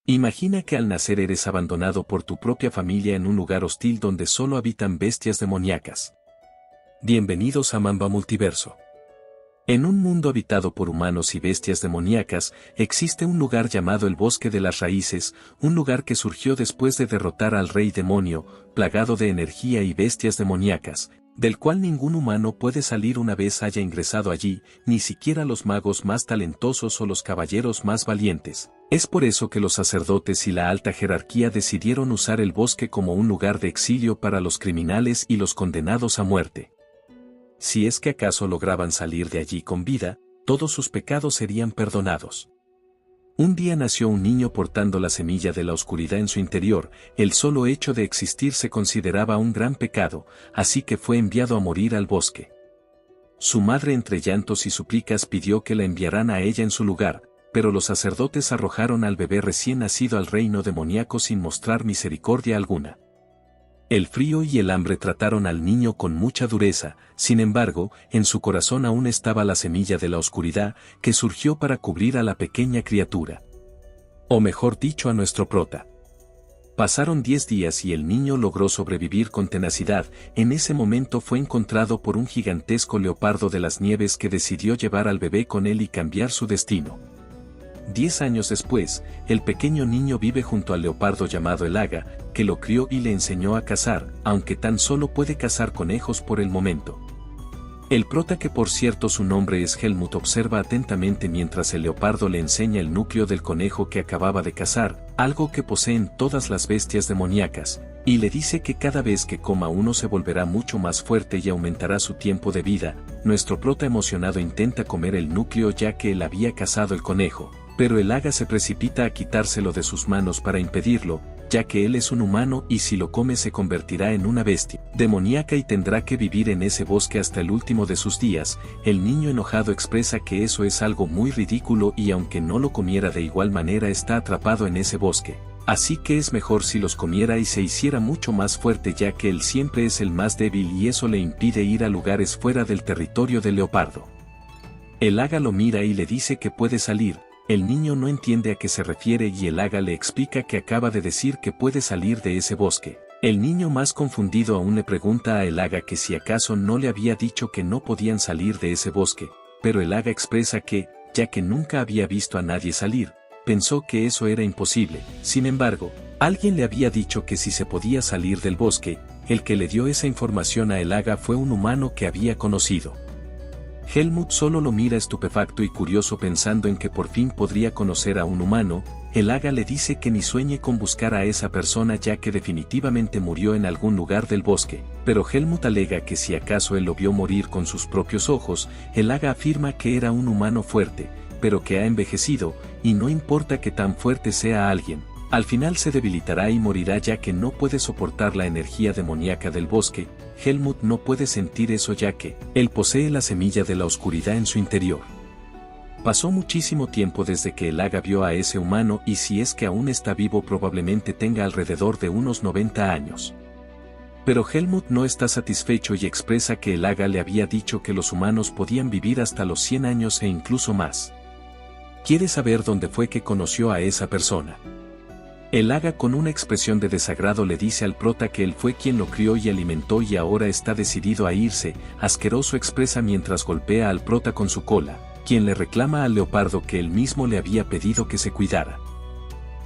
Imagina que al nacer eres abandonado por tu propia familia en un lugar hostil donde solo habitan bestias demoníacas. Bienvenidos a Mamba Multiverso. En un mundo habitado por humanos y bestias demoníacas, existe un lugar llamado el Bosque de las Raíces, un lugar que surgió después de derrotar al rey demonio, plagado de energía y bestias demoníacas, del cual ningún humano puede salir una vez haya ingresado allí, ni siquiera los magos más talentosos o los caballeros más valientes. Es por eso que los sacerdotes y la alta jerarquía decidieron usar el bosque como un lugar de exilio para los criminales y los condenados a muerte. Si es que acaso lograban salir de allí con vida, todos sus pecados serían perdonados. Un día nació un niño portando la semilla de la oscuridad en su interior. El solo hecho de existir se consideraba un gran pecado, así que fue enviado a morir al bosque. Su madre, entre llantos y súplicas, pidió que la enviaran a ella en su lugar, pero los sacerdotes arrojaron al bebé recién nacido al reino demoníaco sin mostrar misericordia alguna. El frío y el hambre trataron al niño con mucha dureza, sin embargo, en su corazón aún estaba la semilla de la oscuridad que surgió para cubrir a la pequeña criatura. O mejor dicho, a nuestro prota. Pasaron 10 días y el niño logró sobrevivir con tenacidad. En ese momento fue encontrado por un gigantesco leopardo de las nieves que decidió llevar al bebé con él y cambiar su destino. 10 años después, el pequeño niño vive junto al leopardo llamado Elaga, que lo crió y le enseñó a cazar, aunque tan solo puede cazar conejos por el momento. El prota, que por cierto su nombre es Helmut, observa atentamente mientras el leopardo le enseña el núcleo del conejo que acababa de cazar, algo que poseen todas las bestias demoníacas, y le dice que cada vez que coma uno se volverá mucho más fuerte y aumentará su tiempo de vida. Nuestro prota emocionado intenta comer el núcleo ya que él había cazado el conejo, pero Elaga se precipita a quitárselo de sus manos para impedirlo, ya que él es un humano y si lo come se convertirá en una bestia demoníaca y tendrá que vivir en ese bosque hasta el último de sus días. El niño enojado expresa que eso es algo muy ridículo y aunque no lo comiera de igual manera está atrapado en ese bosque, así que es mejor si los comiera y se hiciera mucho más fuerte ya que él siempre es el más débil y eso le impide ir a lugares fuera del territorio del leopardo. Elaga lo mira y le dice que puede salir. El niño no entiende a qué se refiere y Elaga le explica que acaba de decir que puede salir de ese bosque. El niño, más confundido aún, le pregunta a Elaga que si acaso no le había dicho que no podían salir de ese bosque, pero Elaga expresa que, ya que nunca había visto a nadie salir, pensó que eso era imposible. Sin embargo, alguien le había dicho que sí se podía salir del bosque. El que le dio esa información a Elaga fue un humano que había conocido. Helmut solo lo mira estupefacto y curioso pensando en que por fin podría conocer a un humano. Elaga le dice que ni sueñe con buscar a esa persona ya que definitivamente murió en algún lugar del bosque, pero Helmut alega que si acaso él lo vio morir con sus propios ojos. Elaga afirma que era un humano fuerte, pero que ha envejecido, y no importa que tan fuerte sea alguien, al final se debilitará y morirá ya que no puede soportar la energía demoníaca del bosque. Helmut no puede sentir eso ya que él posee la semilla de la oscuridad en su interior. Pasó muchísimo tiempo desde que Elaga vio a ese humano y si es que aún está vivo probablemente tenga alrededor de unos 90 años. Pero Helmut no está satisfecho y expresa que Elaga le había dicho que los humanos podían vivir hasta los 100 años e incluso más. Quiere saber dónde fue que conoció a esa persona. Elaga, con una expresión de desagrado, le dice al prota que él fue quien lo crió y alimentó y ahora está decidido a irse. Asqueroso, expresa mientras golpea al prota con su cola, quien le reclama al leopardo que él mismo le había pedido que se cuidara.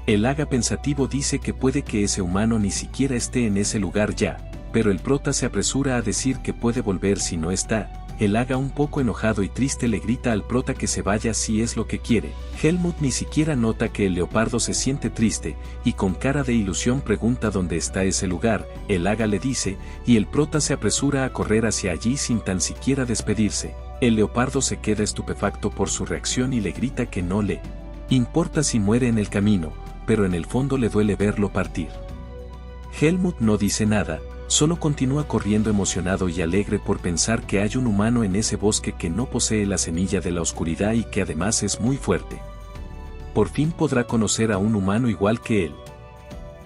Elaga, pensativo, dice que puede que ese humano ni siquiera esté en ese lugar ya, pero el prota se apresura a decir que puede volver si no está. Elaga, un poco enojado y triste, le grita al prota que se vaya si es lo que quiere. Helmut ni siquiera nota que el leopardo se siente triste, y con cara de ilusión pregunta dónde está ese lugar. Elaga le dice, y el prota se apresura a correr hacia allí sin tan siquiera despedirse. El leopardo se queda estupefacto por su reacción y le grita que no le importa si muere en el camino, pero en el fondo le duele verlo partir. Helmut no dice nada, solo continúa corriendo emocionado y alegre por pensar que hay un humano en ese bosque que no posee la semilla de la oscuridad y que además es muy fuerte. Por fin podrá conocer a un humano igual que él.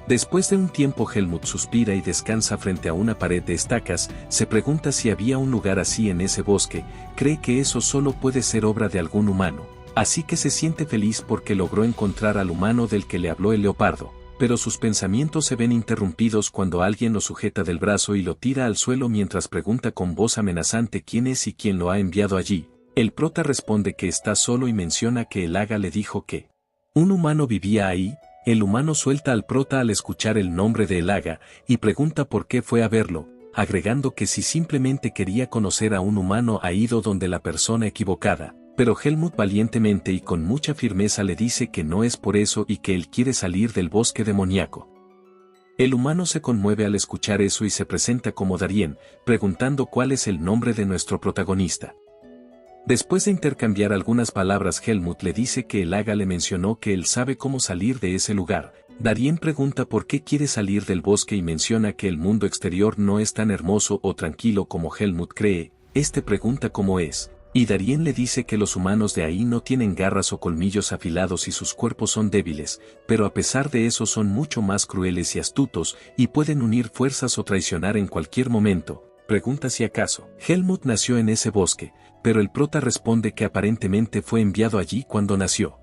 Después de un tiempo Helmut suspira y descansa frente a una pared de estacas. Se pregunta si había un lugar así en ese bosque. Cree que eso solo puede ser obra de algún humano, Así que se siente feliz porque logró encontrar al humano del que le habló el leopardo. Pero sus pensamientos se ven interrumpidos cuando alguien lo sujeta del brazo y lo tira al suelo mientras pregunta con voz amenazante quién es y quién lo ha enviado allí. El prota responde que está solo y menciona que el Haga le dijo que un humano vivía ahí. El humano suelta al prota al escuchar el nombre de el Haga y pregunta por qué fue a verlo, agregando que si simplemente quería conocer a un humano ha ido donde la persona equivocada. Pero Helmut valientemente y con mucha firmeza le dice que no es por eso y que él quiere salir del bosque demoníaco. El humano se conmueve al escuchar eso y se presenta como Darien, preguntando cuál es el nombre de nuestro protagonista. Después de intercambiar algunas palabras, Helmut le dice que el Haga le mencionó que él sabe cómo salir de ese lugar. Darien pregunta por qué quiere salir del bosque y menciona que el mundo exterior no es tan hermoso o tranquilo como Helmut cree. Este pregunta cómo es. Y Darien le dice que los humanos de ahí no tienen garras o colmillos afilados y sus cuerpos son débiles, pero a pesar de eso son mucho más crueles y astutos, y pueden unir fuerzas o traicionar en cualquier momento. Pregunta si acaso Helmut nació en ese bosque, pero el prota responde que aparentemente fue enviado allí cuando nació.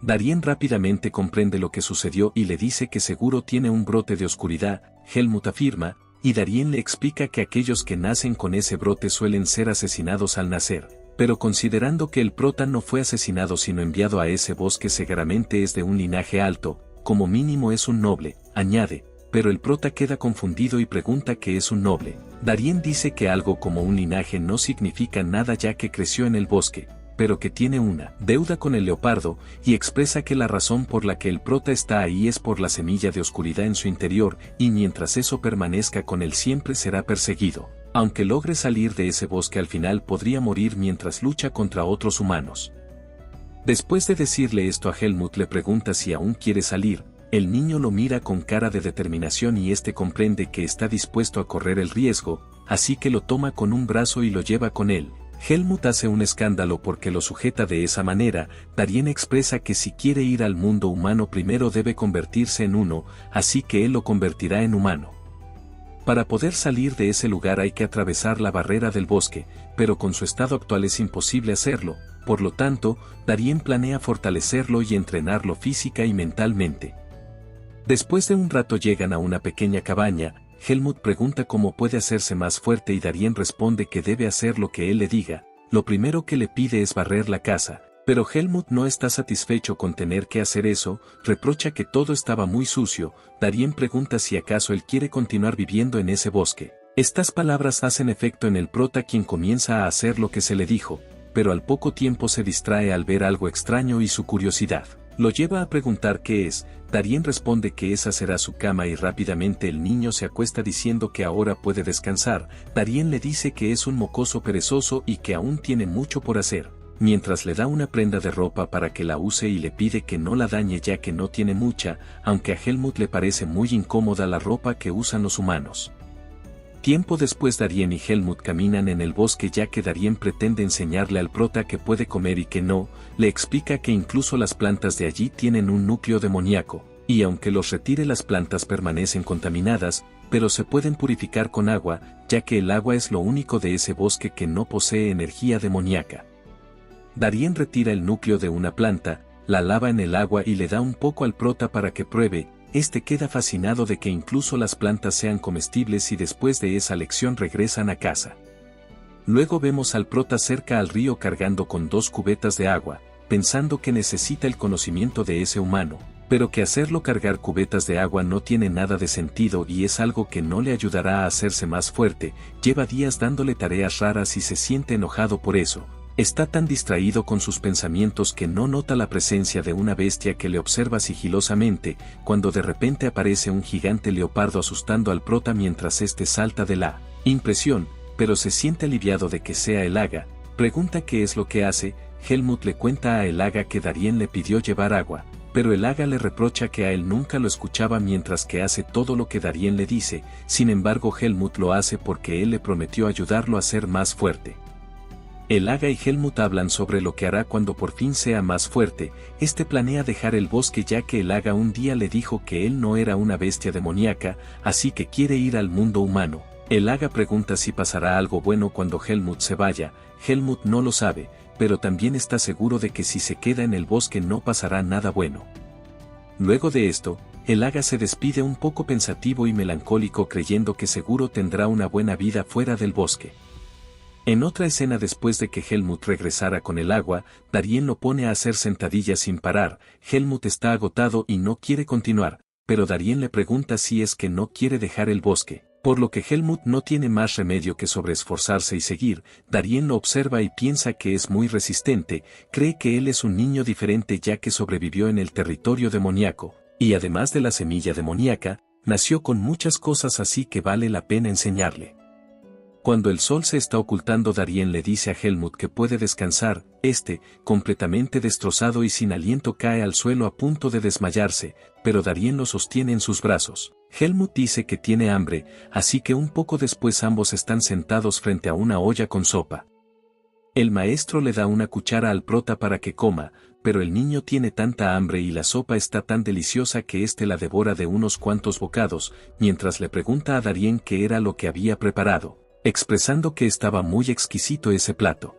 Darien rápidamente comprende lo que sucedió y le dice que seguro tiene un brote de oscuridad. Helmut afirma, y Darien le explica que aquellos que nacen con ese brote suelen ser asesinados al nacer, pero considerando que el prota no fue asesinado sino enviado a ese bosque seguramente es de un linaje alto, como mínimo es un noble, añade, pero el prota queda confundido y pregunta qué es un noble. Darien dice que algo como un linaje no significa nada ya que creció en el bosque, pero que tiene una deuda con el leopardo, y expresa que la razón por la que el prota está ahí es por la semilla de oscuridad en su interior, y mientras eso permanezca con él siempre será perseguido. Aunque logre salir de ese bosque al final podría morir mientras lucha contra otros humanos. Después de decirle esto a Helmut le pregunta si aún quiere salir. El niño lo mira con cara de determinación y este comprende que está dispuesto a correr el riesgo, así que lo toma con un brazo y lo lleva con él. Helmut hace un escándalo porque lo sujeta de esa manera. Darien expresa que si quiere ir al mundo humano primero debe convertirse en uno, así que él lo convertirá en humano. Para poder salir de ese lugar hay que atravesar la barrera del bosque, pero con su estado actual es imposible hacerlo, por lo tanto, Darien planea fortalecerlo y entrenarlo física y mentalmente. Después de un rato llegan a una pequeña cabaña. Helmut pregunta cómo puede hacerse más fuerte y Darien responde que debe hacer lo que él le diga. Lo primero que le pide es barrer la casa, pero Helmut no está satisfecho con tener que hacer eso, reprocha que todo estaba muy sucio. Darien pregunta si acaso él quiere continuar viviendo en ese bosque. Estas palabras hacen efecto en el prota quien comienza a hacer lo que se le dijo, pero al poco tiempo se distrae al ver algo extraño y su curiosidad lo lleva a preguntar qué es. Darien responde que esa será su cama y rápidamente el niño se acuesta diciendo que ahora puede descansar. Darien le dice que es un mocoso perezoso y que aún tiene mucho por hacer, mientras le da una prenda de ropa para que la use y le pide que no la dañe ya que no tiene mucha, aunque a Helmut le parece muy incómoda la ropa que usan los humanos. Tiempo después Darien y Helmut caminan en el bosque ya que Darien pretende enseñarle al prota que puede comer y que no, le explica que incluso las plantas de allí tienen un núcleo demoníaco, y aunque los retire las plantas permanecen contaminadas, pero se pueden purificar con agua, ya que el agua es lo único de ese bosque que no posee energía demoníaca. Darien retira el núcleo de una planta, la lava en el agua y le da un poco al prota para que pruebe. Este queda fascinado de que incluso las plantas sean comestibles y después de esa lección regresan a casa. Luego vemos al prota cerca al río cargando con 2 cubetas de agua, pensando que necesita el conocimiento de ese humano, pero que hacerlo cargar cubetas de agua no tiene nada de sentido y es algo que no le ayudará a hacerse más fuerte. Lleva días dándole tareas raras y se siente enojado por eso. Está tan distraído con sus pensamientos que no nota la presencia de una bestia que le observa sigilosamente, cuando de repente aparece un gigante leopardo asustando al prota mientras este salta de la impresión, pero se siente aliviado de que sea el Haga. Pregunta qué es lo que hace. Helmut le cuenta a el Haga que Darien le pidió llevar agua, pero el Haga le reprocha que a él nunca lo escuchaba mientras que hace todo lo que Darien le dice. Sin embargo Helmut lo hace porque él le prometió ayudarlo a ser más fuerte. El Haga y Helmut hablan sobre lo que hará cuando por fin sea más fuerte. Este planea dejar el bosque ya que el Haga un día le dijo que él no era una bestia demoníaca, así que quiere ir al mundo humano. El Haga pregunta si pasará algo bueno cuando Helmut se vaya. Helmut no lo sabe, pero también está seguro de que si se queda en el bosque no pasará nada bueno. Luego de esto, el Haga se despide un poco pensativo y melancólico creyendo que seguro tendrá una buena vida fuera del bosque. En otra escena después de que Helmut regresara con el agua, Darien lo pone a hacer sentadillas sin parar. Helmut está agotado y no quiere continuar, pero Darien le pregunta si es que no quiere dejar el bosque. Por lo que Helmut no tiene más remedio que sobreesforzarse y seguir. Darien lo observa y piensa que es muy resistente, cree que él es un niño diferente ya que sobrevivió en el territorio demoníaco, y además de la semilla demoníaca, nació con muchas cosas así que vale la pena enseñarle. Cuando el sol se está ocultando, Darien le dice a Helmut que puede descansar. Completamente destrozado y sin aliento, cae al suelo a punto de desmayarse, pero Darien lo sostiene en sus brazos. Helmut dice que tiene hambre, así que un poco después ambos están sentados frente a una olla con sopa. El maestro le da una cuchara al prota para que coma, pero el niño tiene tanta hambre y la sopa está tan deliciosa que la devora de unos cuantos bocados, mientras le pregunta a Darien qué era lo que había preparado, expresando que estaba muy exquisito ese plato.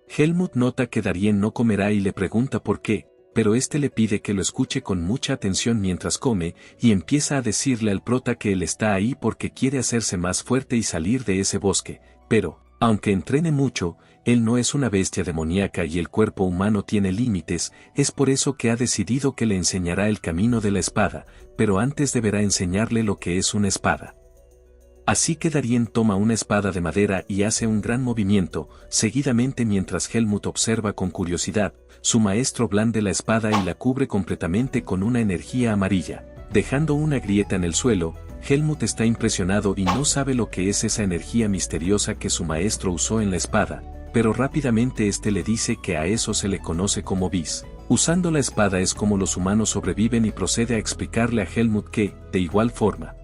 Helmut nota que Darien no comerá y le pregunta por qué, pero le pide que lo escuche con mucha atención mientras come, y empieza a decirle al prota que él está ahí porque quiere hacerse más fuerte y salir de ese bosque, pero, aunque entrene mucho, él no es una bestia demoníaca y el cuerpo humano tiene límites, es por eso que ha decidido que le enseñará el camino de la espada, pero antes deberá enseñarle lo que es una espada. Así que Darien toma una espada de madera y hace un gran movimiento. Seguidamente, mientras Helmut observa con curiosidad, su maestro blande la espada y la cubre completamente con una energía amarilla, dejando una grieta en el suelo. Helmut está impresionado y no sabe lo que es esa energía misteriosa que su maestro usó en la espada, pero rápidamente le dice que a eso se le conoce como bis. Usando la espada es como los humanos sobreviven, y procede a explicarle a Helmut que, de igual forma,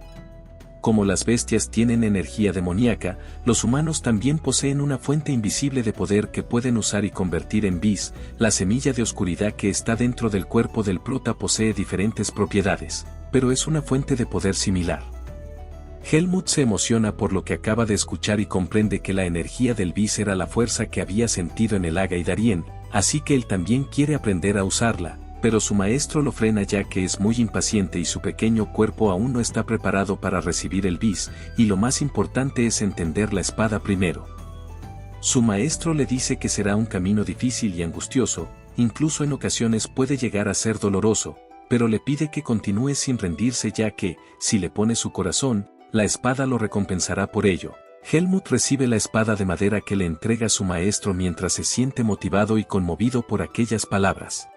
como las bestias tienen energía demoníaca, los humanos también poseen una fuente invisible de poder que pueden usar y convertir en bis. La semilla de oscuridad que está dentro del cuerpo del prota posee diferentes propiedades, pero es una fuente de poder similar. Helmut se emociona por lo que acaba de escuchar y comprende que la energía del bis era la fuerza que había sentido en el Haga y Darien, así que él también quiere aprender a usarla. Pero su maestro lo frena ya que es muy impaciente y su pequeño cuerpo aún no está preparado para recibir el bis, y lo más importante es entender la espada primero. Su maestro le dice que será un camino difícil y angustioso, incluso en ocasiones puede llegar a ser doloroso, pero le pide que continúe sin rendirse ya que, si le pone su corazón, la espada lo recompensará por ello. Helmut recibe la espada de madera que le entrega su maestro mientras se siente motivado y conmovido por aquellas palabras.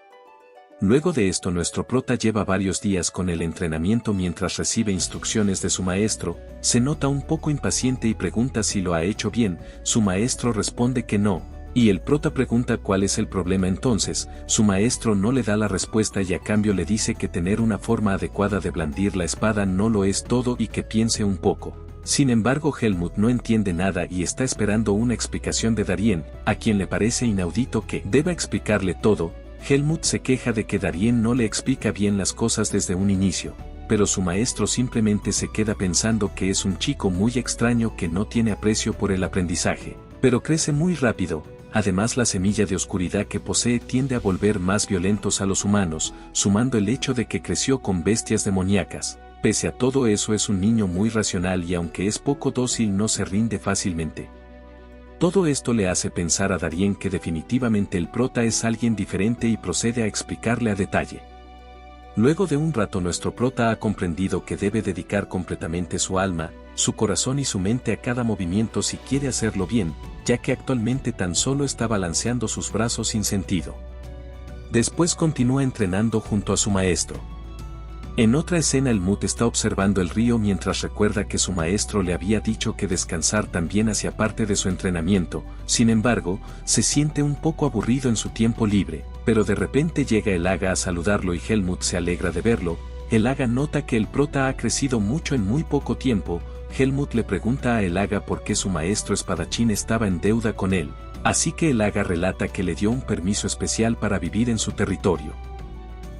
Luego de esto, nuestro prota lleva varios días con el entrenamiento mientras recibe instrucciones de su maestro. Se nota un poco impaciente y pregunta si lo ha hecho bien. Su maestro responde que no, y el prota pregunta cuál es el problema. Entonces, su maestro no le da la respuesta y a cambio le dice que tener una forma adecuada de blandir la espada no lo es todo y que piense un poco. Sin embargo, Helmut no entiende nada y está esperando una explicación de Darien, a quien le parece inaudito que deba explicarle todo. Helmut se queja de que Darien no le explica bien las cosas desde un inicio, pero su maestro simplemente se queda pensando que es un chico muy extraño que no tiene aprecio por el aprendizaje, pero crece muy rápido. Además, la semilla de oscuridad que posee tiende a volver más violentos a los humanos, sumando el hecho de que creció con bestias demoníacas. Pese a todo eso, es un niño muy racional y aunque es poco dócil no se rinde fácilmente. Todo esto le hace pensar a Darien que definitivamente el prota es alguien diferente y procede a explicarle a detalle. Luego de un rato, nuestro prota ha comprendido que debe dedicar completamente su alma, su corazón y su mente a cada movimiento si quiere hacerlo bien, ya que actualmente tan solo está balanceando sus brazos sin sentido. Después continúa entrenando junto a su maestro. En otra escena, Helmut está observando el río mientras recuerda que su maestro le había dicho que descansar también hacía parte de su entrenamiento. Sin embargo, se siente un poco aburrido en su tiempo libre, pero de repente llega el Haga a saludarlo y Helmut se alegra de verlo. El Haga nota que el prota ha crecido mucho en muy poco tiempo. Helmut le pregunta a el Haga por qué su maestro espadachín estaba en deuda con él, así que el Haga relata que le dio un permiso especial para vivir en su territorio.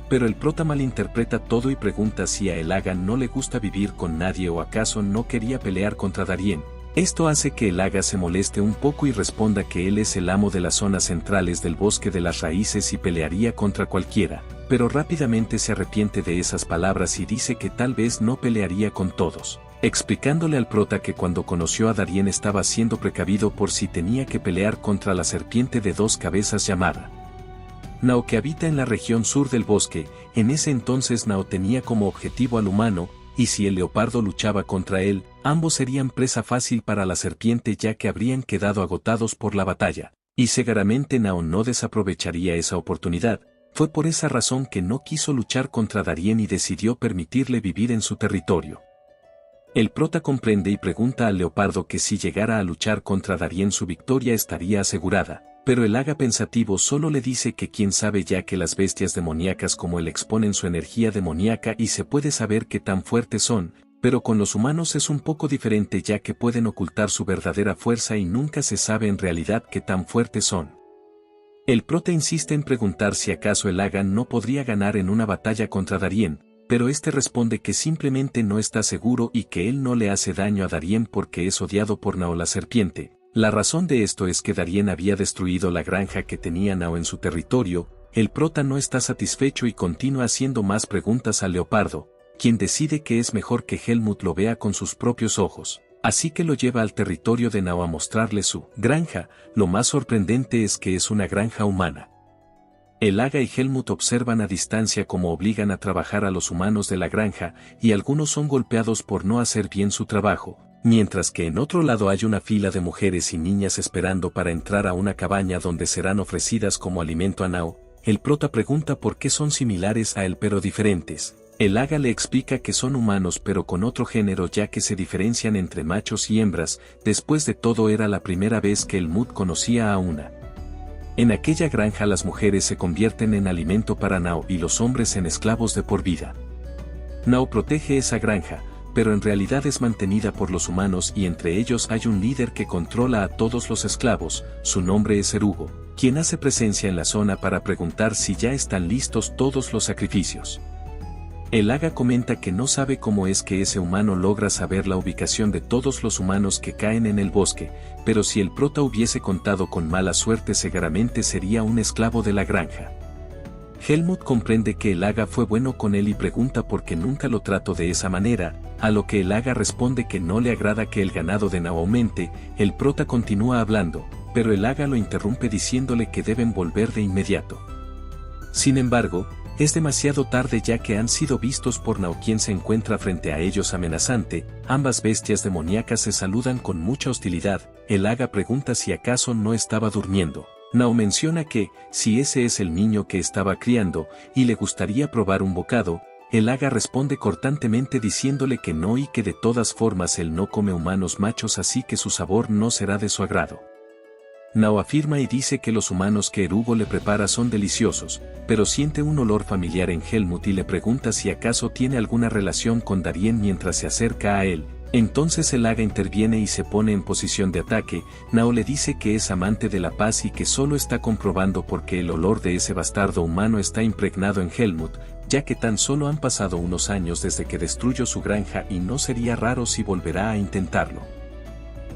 Pero el prota malinterpreta todo y pregunta si a Elaga no le gusta vivir con nadie o acaso no quería pelear contra Darien. Esto hace que Elaga se moleste un poco y responda que él es el amo de las zonas centrales del bosque de las raíces y pelearía contra cualquiera, pero rápidamente se arrepiente de esas palabras y dice que tal vez no pelearía con todos, explicándole al prota que cuando conoció a Darien estaba siendo precavido por si tenía que pelear contra la serpiente de dos cabezas llamada Nao, que habita en la región sur del bosque. En ese entonces Nao tenía como objetivo al humano, y si el leopardo luchaba contra él, ambos serían presa fácil para la serpiente ya que habrían quedado agotados por la batalla, y seguramente Nao no desaprovecharía esa oportunidad. Fue por esa razón que no quiso luchar contra Darien y decidió permitirle vivir en su territorio. El prota comprende y pregunta al leopardo que si llegara a luchar contra Darien su victoria estaría asegurada, pero Elaga pensativo solo le dice que quién sabe ya que las bestias demoníacas como él exponen su energía demoníaca y se puede saber qué tan fuertes son, pero con los humanos es un poco diferente ya que pueden ocultar su verdadera fuerza y nunca se sabe en realidad qué tan fuertes son. El prota insiste en preguntar si acaso Elaga no podría ganar en una batalla contra Darien, pero este responde que simplemente no está seguro y que él no le hace daño a Darien porque es odiado por Nao la serpiente. La razón de esto es que Darien había destruido la granja que tenía Nao en su territorio. El prota no está satisfecho y continúa haciendo más preguntas al leopardo, quien decide que es mejor que Helmut lo vea con sus propios ojos, así que lo lleva al territorio de Nao a mostrarle su granja. Lo más sorprendente es que es una granja humana. Elaga y Helmut observan a distancia cómo obligan a trabajar a los humanos de la granja, y algunos son golpeados por no hacer bien su trabajo, mientras que en otro lado hay una fila de mujeres y niñas esperando para entrar a una cabaña donde serán ofrecidas como alimento a Nao. El prota pregunta por qué son similares a él pero diferentes. Elaga le explica que son humanos pero con otro género ya que se diferencian entre machos y hembras. Después de todo era la primera vez que Helmut conocía a una. En aquella granja las mujeres se convierten en alimento para Nao y los hombres en esclavos de por vida. Nao protege esa granja, pero en realidad es mantenida por los humanos y entre ellos hay un líder que controla a todos los esclavos. Su nombre es Erugo, quien hace presencia en la zona para preguntar si ya están listos todos los sacrificios. Elaga comenta que no sabe cómo es que ese humano logra saber la ubicación de todos los humanos que caen en el bosque, pero si el prota hubiese contado con mala suerte seguramente sería un esclavo de la granja. Helmut comprende que Elaga fue bueno con él y pregunta por qué nunca lo trató de esa manera, a lo que Elaga responde que no le agrada que el ganado de Nao aumente. El prota continúa hablando, pero Elaga lo interrumpe diciéndole que deben volver de inmediato. Sin embargo, es demasiado tarde ya que han sido vistos por Nao, quien se encuentra frente a ellos amenazante. Ambas bestias demoníacas se saludan con mucha hostilidad. Elaga pregunta si acaso no estaba durmiendo. Nao menciona que, si ese es el niño que estaba criando, y le gustaría probar un bocado. Elaga responde cortantemente diciéndole que no y que de todas formas él no come humanos machos así que su sabor no será de su agrado. Nao afirma y dice que los humanos que Erugo le prepara son deliciosos, pero siente un olor familiar en Helmut y le pregunta si acaso tiene alguna relación con Darien mientras se acerca a él. Entonces Elaga interviene y se pone en posición de ataque. Nao le dice que es amante de la paz y que solo está comprobando porque el olor de ese bastardo humano está impregnado en Helmut, ya que tan solo han pasado unos años desde que destruyó su granja y no sería raro si volverá a intentarlo.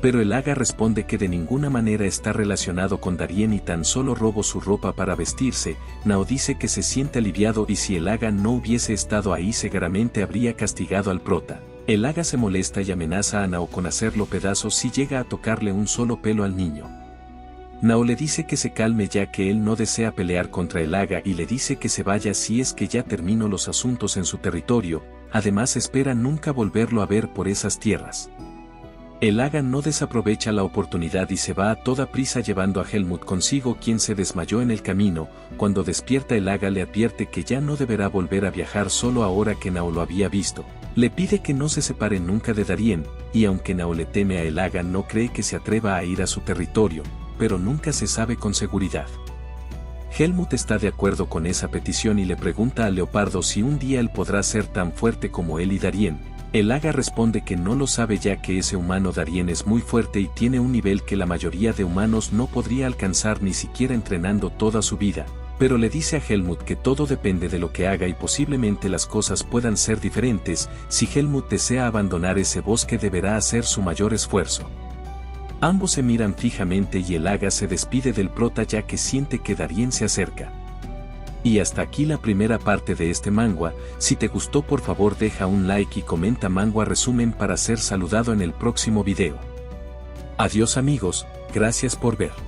Pero Elaga responde que de ninguna manera está relacionado con Darien y tan solo robó su ropa para vestirse. Nao dice que se siente aliviado y si Elaga no hubiese estado ahí seguramente habría castigado al prota. Elaga se molesta y amenaza a Nao con hacerlo pedazos si llega a tocarle un solo pelo al niño. Nao le dice que se calme ya que él no desea pelear contra Elaga y le dice que se vaya si es que ya terminó los asuntos en su territorio. Además espera nunca volverlo a ver por esas tierras. Elaga no desaprovecha la oportunidad y se va a toda prisa llevando a Helmut consigo, quien se desmayó en el camino. Cuando despierta Elaga le advierte que ya no deberá volver a viajar solo ahora que Nao lo había visto. Le pide que no se separe nunca de Darien, y aunque Nao le teme a Elaga no cree que se atreva a ir a su territorio, pero nunca se sabe con seguridad. Helmut está de acuerdo con esa petición y le pregunta al leopardo si un día él podrá ser tan fuerte como él y Darien. Elaga responde que no lo sabe ya que ese humano Darien es muy fuerte y tiene un nivel que la mayoría de humanos no podría alcanzar ni siquiera entrenando toda su vida. pero le dice a Helmut que todo depende de lo que haga y posiblemente las cosas puedan ser diferentes. Si Helmut desea abandonar ese bosque deberá hacer su mayor esfuerzo. Ambos se miran fijamente y el Aga se despide del prota ya que siente que Darien se acerca. Y hasta aquí la primera parte de este manga. Si te gustó por favor deja un like y comenta manga resumen para ser saludado en el próximo video. Adiós amigos, gracias por ver.